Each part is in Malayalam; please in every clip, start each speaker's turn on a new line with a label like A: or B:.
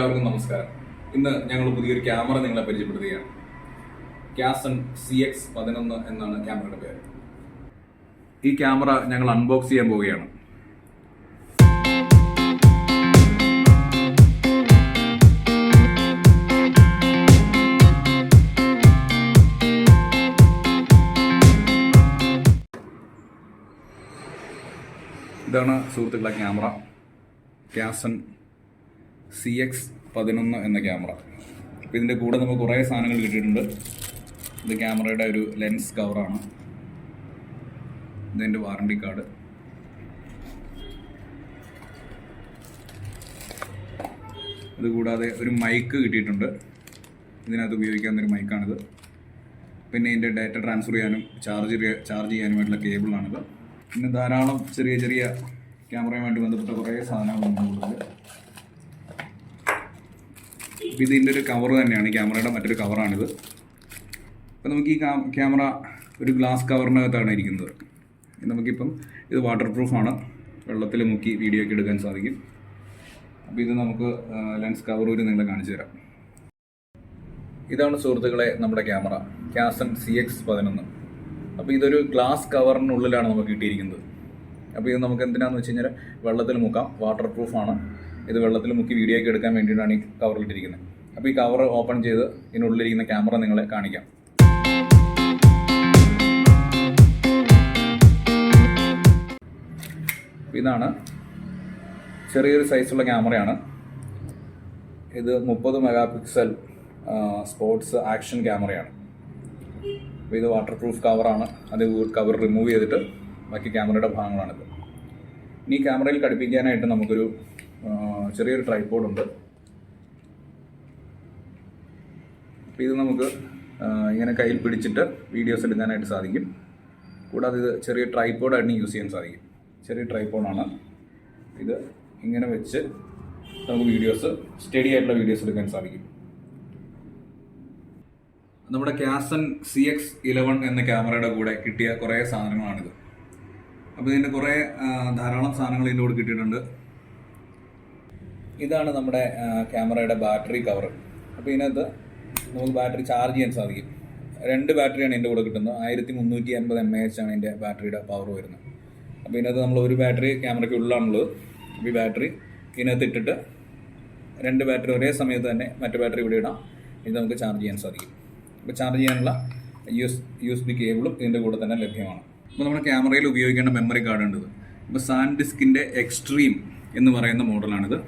A: എല്ലാവർക്കും നമസ്കാരം. ഇന്ന് ഞങ്ങൾ പുതിയൊരു ക്യാമറ നിങ്ങളെ പരിചയപ്പെടുത്തുകയാണ്. കാസൺ CX11 എന്നാണ് ക്യാമറയുടെ പേര്. ഈ ക്യാമറ ഞങ്ങൾ അൺബോക്സ് ചെയ്യാൻ പോവുകയാണ്. ഇതാണ് സുഹൃത്തുക്കളെ ക്യാമറ, കാസൺ CX11 എന്ന ക്യാമറ. അപ്പോൾ ഇതിൻ്റെ കൂടെ നമുക്ക് കുറേ സാധനങ്ങൾ കിട്ടിയിട്ടുണ്ട്. ഇത് ക്യാമറയുടെ ഒരു ലെൻസ് കവറാണ്, ഇതിൻ്റെ വാറണ്ടി കാർഡ്, അതുകൂടാതെ ഒരു മൈക്ക് കിട്ടിയിട്ടുണ്ട്. ഇതിനകത്ത് ഉപയോഗിക്കാവുന്നൊരു മൈക്കാണിത്. പിന്നെ ഇതിൻ്റെ ഡാറ്റ ട്രാൻസ്ഫർ ചെയ്യാനും ചാർജ് ചെയ്യാനുമായിട്ടുള്ള കേബിളാണിത്. പിന്നെ ധാരാളം ചെറിയ ചെറിയ ക്യാമറയുമായിട്ട് ബന്ധപ്പെട്ട കുറേ സാധനങ്ങളുണ്ട് കൂടുതൽ. അപ്പോൾ ഇതിൻ്റെ ഒരു കവർ തന്നെയാണ്, ക്യാമറയുടെ മറ്റൊരു കവറാണിത്. അപ്പോൾ നമുക്ക് ഈ ക്യാമറ ഒരു ഗ്ലാസ് കവറിനകത്താണ് ഇരിക്കുന്നത്. നമുക്കിപ്പം ഇത് വാട്ടർ പ്രൂഫാണ്, വെള്ളത്തിൽ മുക്കി വീഡിയോ ഒക്കെ എടുക്കാൻ സാധിക്കും. അപ്പോൾ ഇത് നമുക്ക് ലെൻസ് കവർ ഒരു നിങ്ങളെ കാണിച്ചു തരാം. ഇതാണ് സുഹൃത്തുക്കളെ നമ്മുടെ ക്യാമറ, കാസൺ CX11. അപ്പോൾ ഇതൊരു ഗ്ലാസ് കവറിനുള്ളിലാണ് നമുക്ക് കിട്ടിയിരിക്കുന്നത്. അപ്പോൾ ഇത് നമുക്ക് എന്തിനാണെന്ന് വെച്ച് കഴിഞ്ഞാൽ വെള്ളത്തിൽ മുക്കാം, വാട്ടർ പ്രൂഫാണ്. ഇത് വെള്ളത്തിൽ മുക്കി വീഡിയോ ഒക്കെ എടുക്കാൻ വേണ്ടിയിട്ടാണ് ഈ കവറിലിട്ടിരിക്കുന്നത്. അപ്പോൾ ഈ കവർ ഓപ്പൺ ചെയ്ത് ഇതിനുള്ളിലിരിക്കുന്ന ക്യാമറ നിങ്ങളെ കാണിക്കാം. ഇതാണ് ചെറിയൊരു സൈസുള്ള ക്യാമറയാണ്. ഇത് 30 മെഗാപിക്സൽ സ്പോർട്സ് ആക്ഷൻ ക്യാമറയാണ്. അപ്പോൾ ഇത് വാട്ടർ പ്രൂഫ് കവറാണ്. അത് കവർ റിമൂവ് ചെയ്തിട്ട് ബാക്കി ക്യാമറയുടെ ഭാഗങ്ങളാണിത്. ഇനി ക്യാമറയിൽ ഘടിപ്പിക്കാനായിട്ട് നമുക്കൊരു ചെറിയൊരു ട്രൈപോഡുണ്ട്. അപ്പോൾ ഇത് നമുക്ക് ഇങ്ങനെ കയ്യിൽ പിടിച്ചിട്ട് വീഡിയോസ് എടുക്കാനായിട്ട് സാധിക്കും. കൂടാതെ ഇത് ചെറിയ ട്രൈപോഡായിട്ട് യൂസ് ചെയ്യാൻ സാധിക്കും. ചെറിയ ട്രൈപോഡാണ് ഇത്. ഇങ്ങനെ വെച്ച് നമുക്ക് വീഡിയോസ്, സ്റ്റഡി ആയിട്ടുള്ള വീഡിയോസ് എടുക്കാൻ സാധിക്കും. നമ്മുടെ കാസൺ CX11 എന്ന ക്യാമറയുടെ കൂടെ കിട്ടിയ കുറേ സാധനങ്ങളാണിത്. അപ്പോൾ ഇതിൻ്റെ ധാരാളം സാധനങ്ങൾ ഇതിൻ്റെ കൂടെ കിട്ടിയിട്ടുണ്ട്. ഇതാണ് നമ്മുടെ ക്യാമറയുടെ ബാറ്ററി കവർ. അപ്പോൾ ഇതിനകത്ത് നമുക്ക് ബാറ്ററി ചാർജ് ചെയ്യാൻ സാധിക്കും. 2 ബാറ്ററിയാണ് ഇതിൻ്റെ കൂടെ കിട്ടുന്നത്. 1350 mAh ആണ് ഇതിൻ്റെ ബാറ്ററിയുടെ പവർ വരുന്നത്. അപ്പോൾ ഇതിനകത്ത് നമ്മൾ ഒരു ബാറ്ററി ക്യാമറയ്ക്ക് ഉള്ളിലാണുള്ളത്. അപ്പോൾ ഈ ബാറ്ററി ഇതിനകത്ത് ഇട്ടിട്ട് 2 ബാറ്ററി ഒരേ സമയത്ത് തന്നെ മറ്റു ബാറ്ററി ഇവിടെ ഇടാം. ഇത് നമുക്ക് ചാർജ് ചെയ്യാൻ സാധിക്കും. അപ്പോൾ ചാർജ് ചെയ്യാനുള്ള USB കേബിളും ഇതിൻ്റെ കൂടെ തന്നെ ലഭ്യമാണ്. അപ്പോൾ നമ്മുടെ ക്യാമറയിൽ ഉപയോഗിക്കേണ്ട മെമ്മറി കാർഡുണ്ട്. ഇപ്പോൾ സാൻഡിസ്കിൻ്റെ എക്സ്ട്രീം എന്ന് പറയുന്ന മോഡലാണിത്.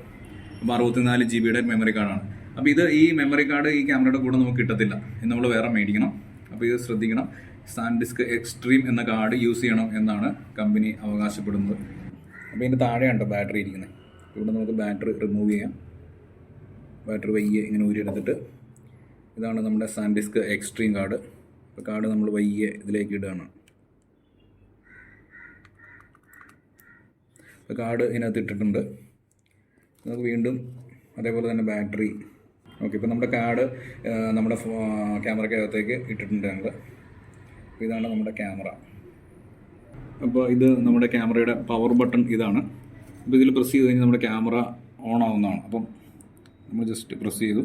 A: അപ്പോൾ 64 GB മെമ്മറി കാർഡാണ്. അപ്പോൾ ഈ മെമ്മറി കാർഡ് ഈ ക്യാമറയുടെ കൂടെ നമുക്ക് കിട്ടത്തില്ല, ഇത് നമ്മൾ വേറെ മേടിക്കണം. അപ്പോൾ ഇത് ശ്രദ്ധിക്കണം, സാൻഡിസ്ക് എക്സ്ട്രീം എന്ന കാർഡ് യൂസ് ചെയ്യണം എന്നാണ് കമ്പനി അവകാശപ്പെടുന്നത്. അപ്പോൾ ഇതിൻ്റെ താഴെയാണ് ബാറ്ററി ഇരിക്കുന്നത്. ഇവിടെ നമുക്ക് ബാറ്ററി റിമൂവ് ചെയ്യാം. ബാറ്ററി വയ്യെ ഇങ്ങനെ ഊരിയെടുത്തിട്ട് ഇതാണ് നമ്മുടെ സാൻഡിസ്ക് എക്സ്ട്രീം കാർഡ്. അപ്പോൾ കാർഡ് നമ്മൾ വയ്യെ ഇതിലേക്ക് ഇടുകയാണ്. അപ്പോൾ കാർഡ് ഇതിനകത്ത് ഇട്ടിട്ടുണ്ട്. നമുക്ക് വീണ്ടും അതേപോലെ തന്നെ ബാറ്ററി. ഓക്കെ, ഇപ്പോൾ നമ്മുടെ കാർഡ് നമ്മുടെ ക്യാമറയ്ക്കകത്തേക്ക് ഇട്ടിട്ടുണ്ട് ഞങ്ങൾ. അപ്പോൾ ഇതാണ് നമ്മുടെ ക്യാമറ. അപ്പോൾ ഇത് നമ്മുടെ ക്യാമറയുടെ പവർ ബട്ടൺ ഇതാണ്. അപ്പോൾ ഇതിൽ പ്രസ് ചെയ്ത് കഴിഞ്ഞാൽ നമ്മുടെ ക്യാമറ ഓൺ ആവുന്നതാണ്. അപ്പം നമ്മൾ ജസ്റ്റ് പ്രസ് ചെയ്തു,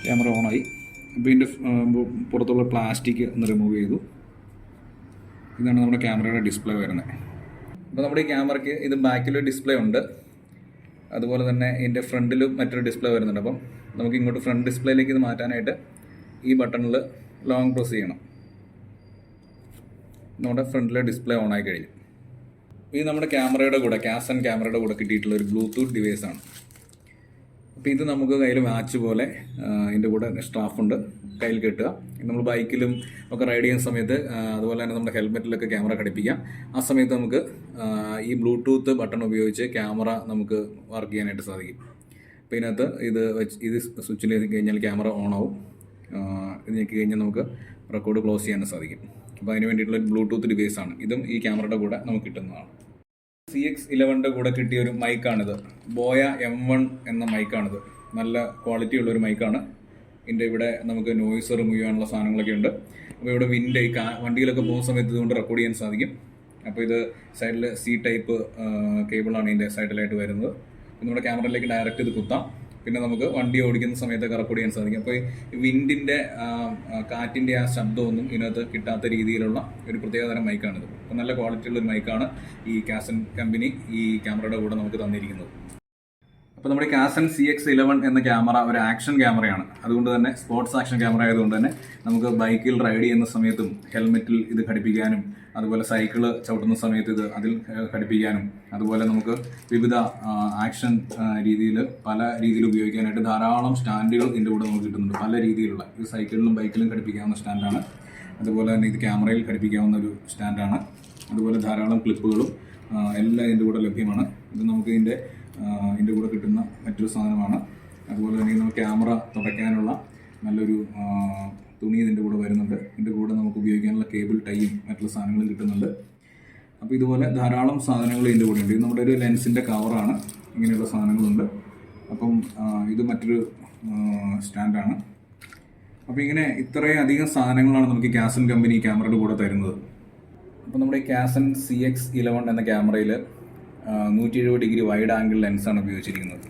A: ക്യാമറ ഓണായി. അപ്പോൾ ഇതിൻ്റെ പുറത്തുള്ള പ്ലാസ്റ്റിക് ഒന്ന് റിമൂവ് ചെയ്തു. ഇതാണ് നമ്മുടെ ക്യാമറയുടെ ഡിസ്പ്ലേ വരുന്നത്. അപ്പോൾ നമ്മുടെ ഈ ക്യാമറയ്ക്ക് ഇത് ബാക്കിൽ ഡിസ്പ്ലേ ഉണ്ട്, അതുപോലെ തന്നെ ഇതിൻ്റെ ഫ്രണ്ടിലും മറ്റൊരു ഡിസ്പ്ലേ വരുന്നുണ്ട്. അപ്പം നമുക്ക് ഇങ്ങോട്ട് ഫ്രണ്ട് ഡിസ്പ്ലേയിലേക്ക് ഇത് മാറ്റാനായിട്ട് ഈ ബട്ടണിൽ ലോങ് പ്രസ് ചെയ്യണം. നമ്മുടെ ഫ്രണ്ടിലെ ഡിസ്പ്ലേ ഓൺ ആയി കഴിഞ്ഞു. ഇത് നമ്മുടെ ക്യാമറയുടെ കൂടെ, കാസൺ ക്യാമറയുടെ കൂടെ കിട്ടിയിട്ടുള്ള ഒരു ബ്ലൂടൂത്ത് ഡിവൈസാണ്. അപ്പോൾ ഇത് നമുക്ക് കയ്യിൽ വാച്ച് പോലെ ഇതിൻ്റെ കൂടെ സ്ട്രാഫുണ്ട്, കയ്യിൽ കെട്ടുക. നമ്മൾ ബൈക്കിലും ഒക്കെ റൈഡ് ചെയ്യുന്ന സമയത്ത്, അതുപോലെ തന്നെ നമ്മുടെ ഹെൽമെറ്റിലൊക്കെ ക്യാമറ ഘടിപ്പിക്കാം. ആ സമയത്ത് നമുക്ക് ഈ ബ്ലൂടൂത്ത് ബട്ടൺ ഉപയോഗിച്ച് ക്യാമറ നമുക്ക് വർക്ക് ചെയ്യാനായിട്ട് സാധിക്കും. അപ്പോൾ ഇതിനകത്ത് ഇത് സ്വിച്ചിൽ കഴിഞ്ഞാൽ ക്യാമറ ഓൺ ആവും. ഇത് ഞെക്കി കഴിഞ്ഞാൽ നമുക്ക് റെക്കോർഡ് ക്ലോസ് ചെയ്യാൻ സാധിക്കും. അപ്പോൾ അതിന് വേണ്ടിയിട്ടുള്ള ഒരു ബ്ലൂടൂത്ത് ഡിവൈസാണ്. ഇതും ഈ ക്യാമറയുടെ കൂടെ നമുക്ക് കിട്ടുന്നതാണ്. CX11 കൂടെ കിട്ടിയ ഒരു മൈക്കാണിത്. ബോയ M1 എന്ന മൈക്കാണിത്. നല്ല ക്വാളിറ്റി ഉള്ളൊരു മൈക്കാണ്. ഇതിൻ്റെ ഇവിടെ നമുക്ക് നോയ്സ് റിമൂവ് ചെയ്യാനുള്ള സാധനങ്ങളൊക്കെ ഉണ്ട്. അപ്പോൾ ഇവിടെ വിൻഡ് വണ്ടിയിലൊക്കെ പോകുന്ന സമയത്ത് ഇതുകൊണ്ട് റെക്കോർഡ് ചെയ്യാൻ സാധിക്കും. അപ്പോൾ ഇത് സൈഡിൽ C ടൈപ്പ് കേബിളാണ് ഇതിൻ്റെ സൈഡിലായിട്ട് വരുന്നത്. നമ്മുടെ ക്യാമറയിലേക്ക് ഡയറക്റ്റ് ഇത് കുത്താം. പിന്നെ നമുക്ക് വണ്ടി ഓടിക്കുന്ന സമയത്തൊക്കെ റെക്കോർഡ് ചെയ്യാൻ സാധിക്കും. അപ്പോൾ ഈ വിൻഡിൻ്റെ കാറ്റിൻ്റെ ആ ശബ്ദമൊന്നും ഇതിനകത്ത് കിട്ടാത്ത രീതിയിലുള്ള ഒരു പ്രത്യേകതരം മൈക്കാണിത്. അപ്പോൾ നല്ല ക്വാളിറ്റിയുള്ള ഒരു മൈക്കാണ് ഈ കാസൻ കമ്പനി ഈ ക്യാമറയുടെ കൂടെ നമുക്ക് തന്നിരിക്കുന്നത്. അപ്പോൾ നമ്മുടെ കാസൻ CX11 എന്ന ക്യാമറ ഒരു ആക്ഷൻ ക്യാമറയാണ്. അതുകൊണ്ട് തന്നെ സ്പോർട്സ് ആക്ഷൻ ക്യാമറ ആയതുകൊണ്ട് തന്നെ നമുക്ക് ബൈക്കിൽ റൈഡ് ചെയ്യുന്ന സമയത്തും ഹെൽമെറ്റിൽ ഇത് ഘടിപ്പിക്കാനും, അതുപോലെ സൈക്കിള് ചവിട്ടുന്ന സമയത്ത് ഇത് അതിൽ ഘടിപ്പിക്കാനും, അതുപോലെ നമുക്ക് വിവിധ ആക്ഷൻ രീതിയിൽ പല രീതിയിൽ ഉപയോഗിക്കാനായിട്ട് ധാരാളം സ്റ്റാൻഡുകൾ ഇതിൻ്റെ കൂടെ നമുക്ക് കിട്ടുന്നുണ്ട്. പല രീതിയിലുള്ള ഇത് സൈക്കിളിലും ബൈക്കിലും ഘടിപ്പിക്കാവുന്ന സ്റ്റാൻഡാണ്. അതുപോലെ തന്നെ ഇത് ക്യാമറയിൽ ഘടിപ്പിക്കാവുന്ന ഒരു സ്റ്റാൻഡാണ്. അതുപോലെ ധാരാളം ക്ലിപ്പുകളും എല്ലാം ഇതിൻ്റെ കൂടെ ലഭ്യമാണ്. ഇത് നമുക്ക് ഇതിൻ്റെ കൂടെ കിട്ടുന്ന മറ്റൊരു സാധനമാണ്. അതുപോലെ തന്നെ നമുക്ക് ക്യാമറ തുടയ്ക്കാനുള്ള നല്ലൊരു തുണി ഇതിൻ്റെ കൂടെ വരുന്നുണ്ട്. ഇതിൻ്റെ കൂടെ നമുക്ക് ഉപയോഗിക്കാനുള്ള കേബിൾ ടൈയും മറ്റുള്ള സാധനങ്ങളും കിട്ടുന്നുണ്ട്. അപ്പോൾ ഇതുപോലെ ധാരാളം സാധനങ്ങൾ ഇതിൻ്റെ കൂടെ ഉണ്ട്. ഇത് നമ്മുടെ ഒരു ലെൻസിൻ്റെ കവറാണ്. ഇങ്ങനെയുള്ള സാധനങ്ങളുണ്ട്. അപ്പം ഇത് മറ്റൊരു സ്റ്റാൻഡാണ്. അപ്പോൾ ഇങ്ങനെ ഇത്രയും അധികം സാധനങ്ങളാണ് നമുക്ക് കാസൻ കമ്പനി ക്യാമറയുടെ കൂടെ തരുന്നത്. അപ്പോൾ നമ്മുടെ ഈ കാസൻ CX11 എന്ന ക്യാമറയിൽ 170 ഡിഗ്രി വൈഡ് ആംഗിൾ ലെൻസാണ് ഉപയോഗിച്ചിരിക്കുന്നത്.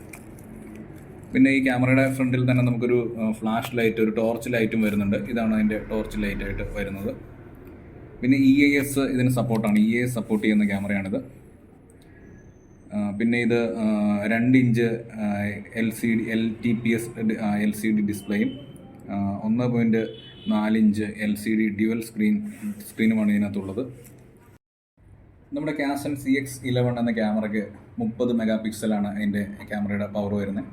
A: പിന്നെ ഈ ക്യാമറയുടെ ഫ്രണ്ടിൽ തന്നെ നമുക്കൊരു ഫ്ലാഷ് ലൈറ്റ്, ഒരു ടോർച്ച് ലൈറ്റും വരുന്നുണ്ട്. ഇതാണ് അതിൻ്റെ ടോർച്ച് ലൈറ്റായിട്ട് വരുന്നത്. പിന്നെ EIS ഇതിന് സപ്പോർട്ടാണ്. EIS സപ്പോർട്ട് ചെയ്യുന്ന ക്യാമറയാണിത്. പിന്നെ ഇത് 2 ഇഞ്ച് LTPS LCD ഡിസ്പ്ലേയും 1.4 ഇഞ്ച് LCD ഡ്യുവൽ സ്ക്രീനുമാണ് ഇതിനകത്തുള്ളത്. നമ്മുടെ കാസൻ CX11 എന്ന ക്യാമറയ്ക്ക് 30 മെഗാ പിക്സലാണ് അതിൻ്റെ ക്യാമറയുടെ പവർ വരുന്നത്.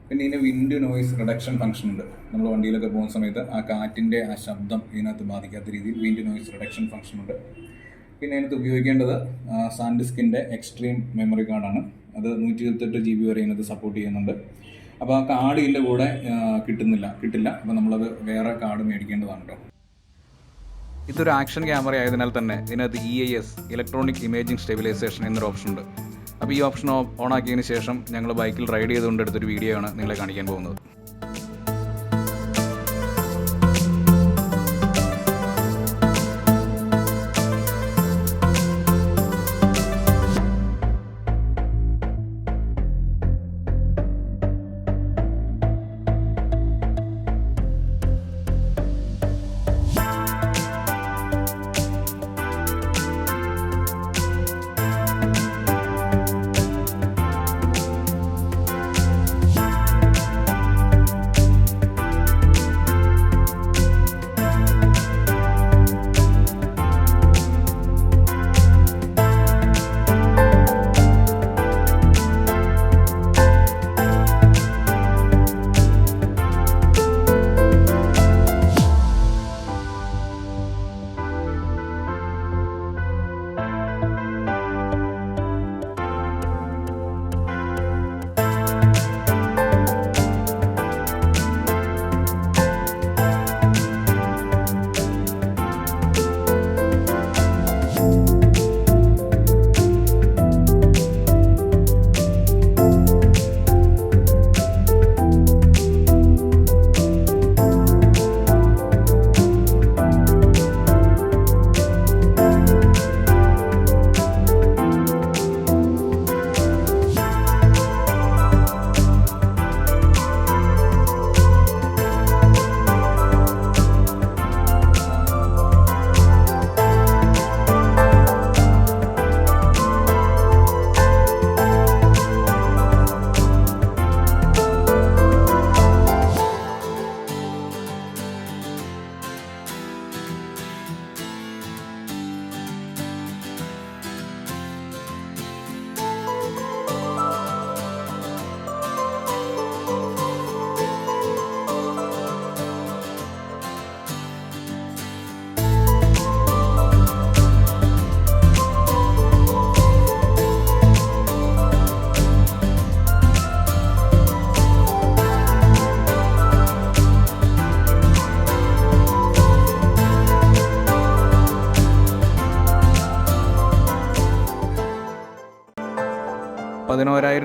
A: പിന്നെ ഇതിന് വിൻഡ് നോയ്സ് റിഡക്ഷൻ ഫംഗ്ഷൻ ഉണ്ട്. നമ്മൾ വണ്ടിയിലൊക്കെ പോകുന്ന സമയത്ത് ആ കാറ്റിൻ്റെ ആ ശബ്ദം ഇതിനകത്ത് ബാധിക്കാത്ത രീതിയിൽ വിൻഡ് നോയ്സ് റിഡക്ഷൻ ഫംഗ്ഷൻ ഉണ്ട്. പിന്നെ അതിനകത്ത് ഉപയോഗിക്കേണ്ടത് സാൻഡിസ്കിൻ്റെ എക്സ്ട്രീം മെമ്മറി കാർഡാണ്. അത് 128 GB വരെ ഇതിനകത്ത് സപ്പോർട്ട് ചെയ്യുന്നുണ്ട്. അപ്പോൾ ആ കാർഡ് ഇതിൻ്റെ കൂടെ കിട്ടില്ല. അപ്പോൾ നമ്മളത് വേറെ കാർഡ് മേടിക്കേണ്ടതാണ് കേട്ടോ. ഇതൊരു ആക്ഷൻ ക്യാമറ ആയതിനാൽ തന്നെ ഇതിനകത്ത് EIS ഇലക്ട്രോണിക് ഇമേജിംഗ് സ്റ്റെബിലൈസേഷൻ എന്നൊരു ഓപ്ഷൻ ഉണ്ട്. അപ്പോൾ ഈ ഓപ്ഷൻ ഓൺ ആക്കിയതിന് ശേഷം ഞങ്ങൾ ബൈക്കിൽ റൈഡ് ചെയ്തുകൊണ്ട് എടുത്തൊരു വീഡിയോ ആണ് നിങ്ങളെ കാണിക്കാൻ പോകുന്നത്.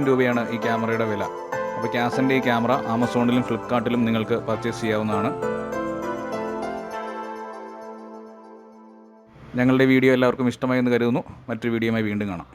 A: രൂപയാണ് ഈ ക്യാമറയുടെ വില. അപ്പോൾ കാസൻ്റെ ഈ ക്യാമറ ആമസോണിലും ഫ്ലിപ്കാർട്ടിലും നിങ്ങൾക്ക് പർച്ചേസ് ചെയ്യാവുന്നതാണ്. ഞങ്ങളുടെ വീഡിയോ എല്ലാവർക്കും ഇഷ്ടമായി എന്ന് കരുതുന്നു. മറ്റൊരു വീഡിയോയുമായി വീണ്ടും കാണാം.